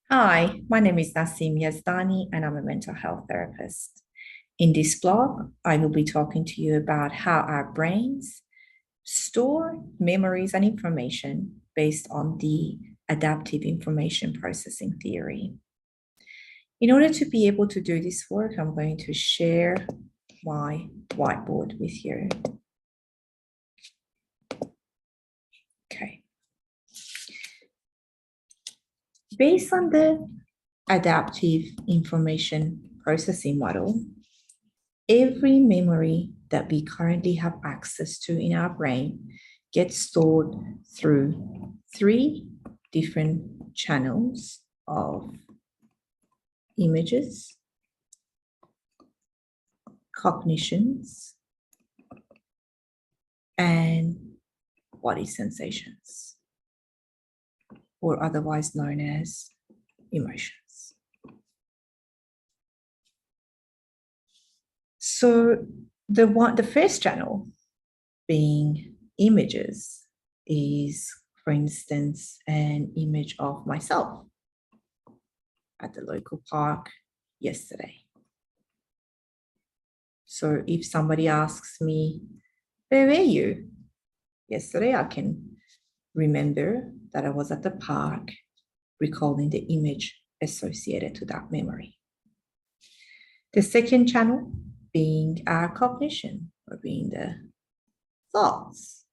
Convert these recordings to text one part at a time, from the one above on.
Hi, my name is Nasim Yazdani and I'm a mental health therapist. In this blog, I will be talking to you about how our brains store memories and information based on the adaptive information processing theory. In order to be able to do this work, I'm going to share my whiteboard with you. Okay. Based on the adaptive information processing model, every memory that we currently have access to in our brain gets stored through three different channels of images, cognitions, and body sensations, or otherwise known as emotions. So the first channel being images is, for instance, an image of myself at the local park yesterday. So if somebody asks me, where were you yesterday? I can remember that I was at the park, recalling the image associated to that memory. The second channel being our cognition, or being the thoughts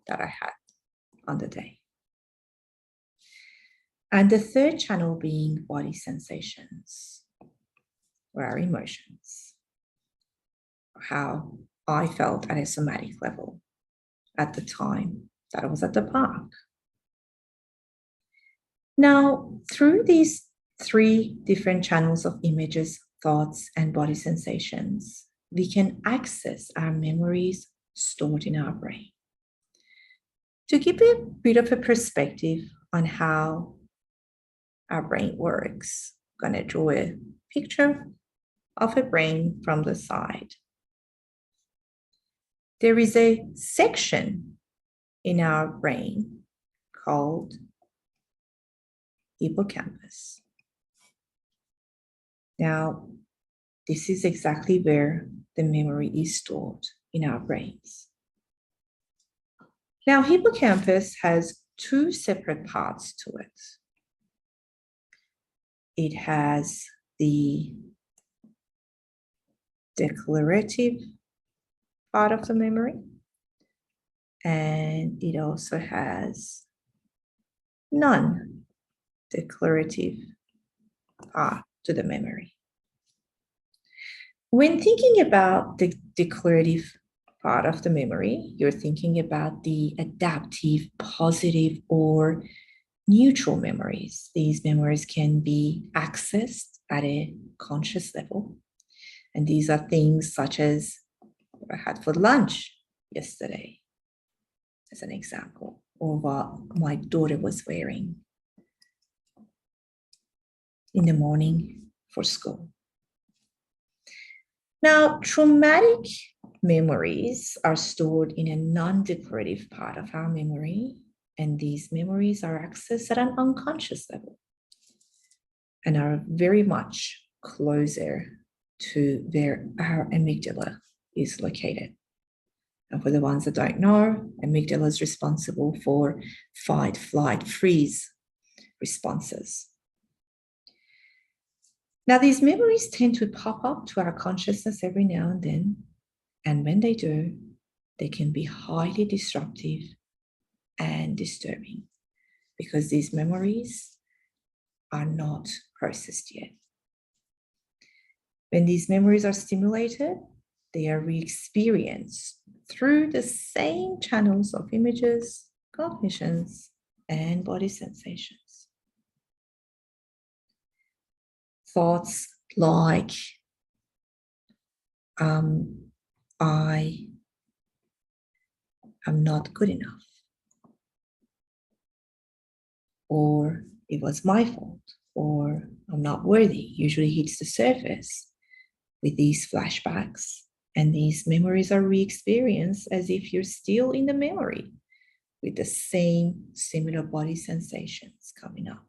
that I had on the day. And the third channel being body sensations, or our emotions, or how I felt at a somatic level at the time that I was at the park. Now, through these three different channels of images, thoughts, and body sensations, we can access our memories stored in our brain. To give a bit of a perspective on how our brain works, I'm going to draw a picture of a brain from the side. There is a section in our brain called hippocampus. Now, this is exactly where the memory is stored in our brains. Now, hippocampus has two separate parts to it. It has the declarative part of the memory, and it also has non-declarative part to the memory. When thinking about the declarative part of the memory, you're thinking about the adaptive, positive, or neutral memories. These memories can be accessed at a conscious level. And these are things such as what I had for lunch yesterday, as an example, or what my daughter was wearing in the morning for school. Now, traumatic memories are stored in a non-declarative part of our memory, and these memories are accessed at an unconscious level and are very much closer to where our amygdala is located. And for the ones that don't know, amygdala is responsible for fight, flight, freeze responses. Now, these memories tend to pop up to our consciousness every now and then, and when they do, they can be highly disruptive and disturbing because these memories are not processed yet. When these memories are stimulated, they are re-experienced through the same channels of images, cognitions, and body sensations. Thoughts like, I am not good enough, or it was my fault, or I'm not worthy, usually hits the surface with these flashbacks. And these memories are re-experienced as if you're still in the memory with the same similar body sensations coming up.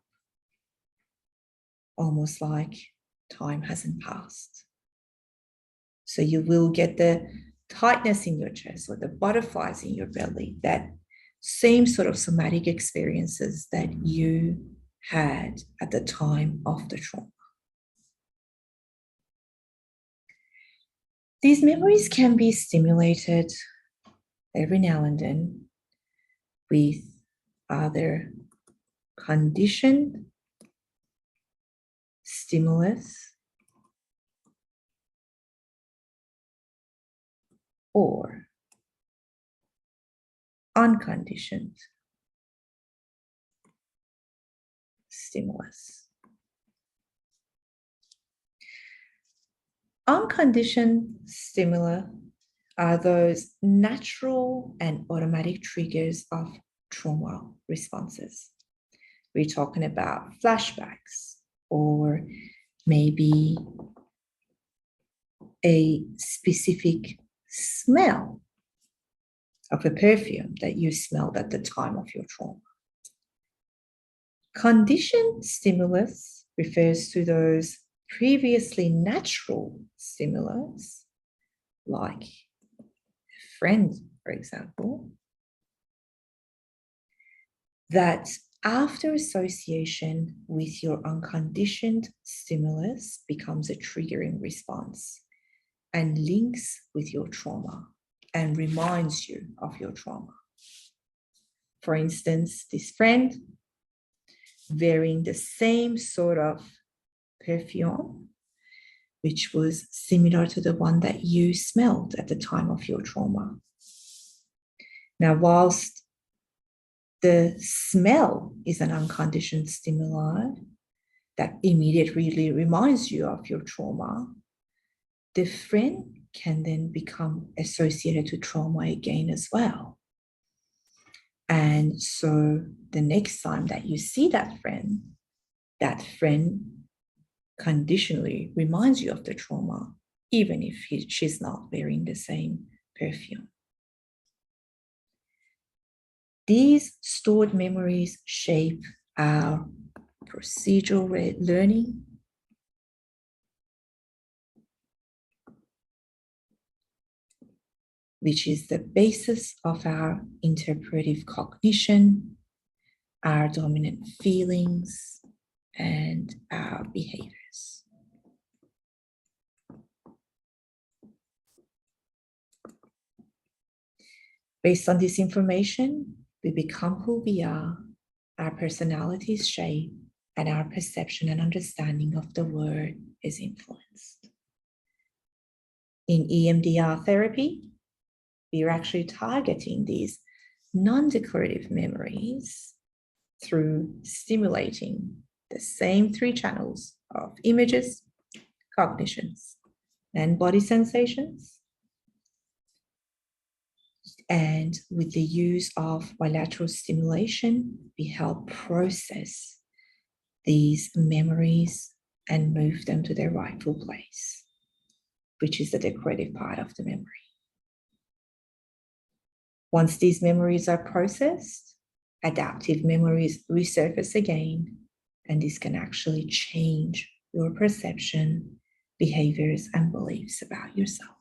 almost like time hasn't passed. So you will get the tightness in your chest or the butterflies in your belly, that same sort of somatic experiences that you had at the time of the trauma. These memories can be stimulated every now and then with either conditioned stimulus or unconditioned stimulus. Unconditioned stimuli are those natural and automatic triggers of trauma responses. We're talking about flashbacks, or maybe a specific smell of a perfume that you smelled at the time of your trauma. Conditioned stimulus refers to those previously natural stimulus, like a friend, for example, that after association with your unconditioned stimulus becomes a triggering response and links with your trauma and reminds you of your trauma. For instance, this friend wearing the same sort of perfume, which was similar to the one that you smelled at the time of your trauma. Now, whilst the smell is an unconditioned stimuli that immediately reminds you of your trauma, the friend can then become associated to trauma again as well. And so the next time that you see that friend conditionally reminds you of the trauma, even if she's not wearing the same perfume. These stored memories shape our procedural learning, which is the basis of our interpretive cognition, our dominant feelings, and our behaviors. Based on this information, we become who we are, our personality is shaped, and our perception and understanding of the world is influenced. In EMDR therapy, we are actually targeting these non-declarative memories through stimulating the same three channels of images, cognitions, and body sensations. And with the use of bilateral stimulation, we help process these memories and move them to their rightful place, which is the declarative part of the memory. Once these memories are processed, adaptive memories resurface again, and this can actually change your perception, behaviors, and beliefs about yourself.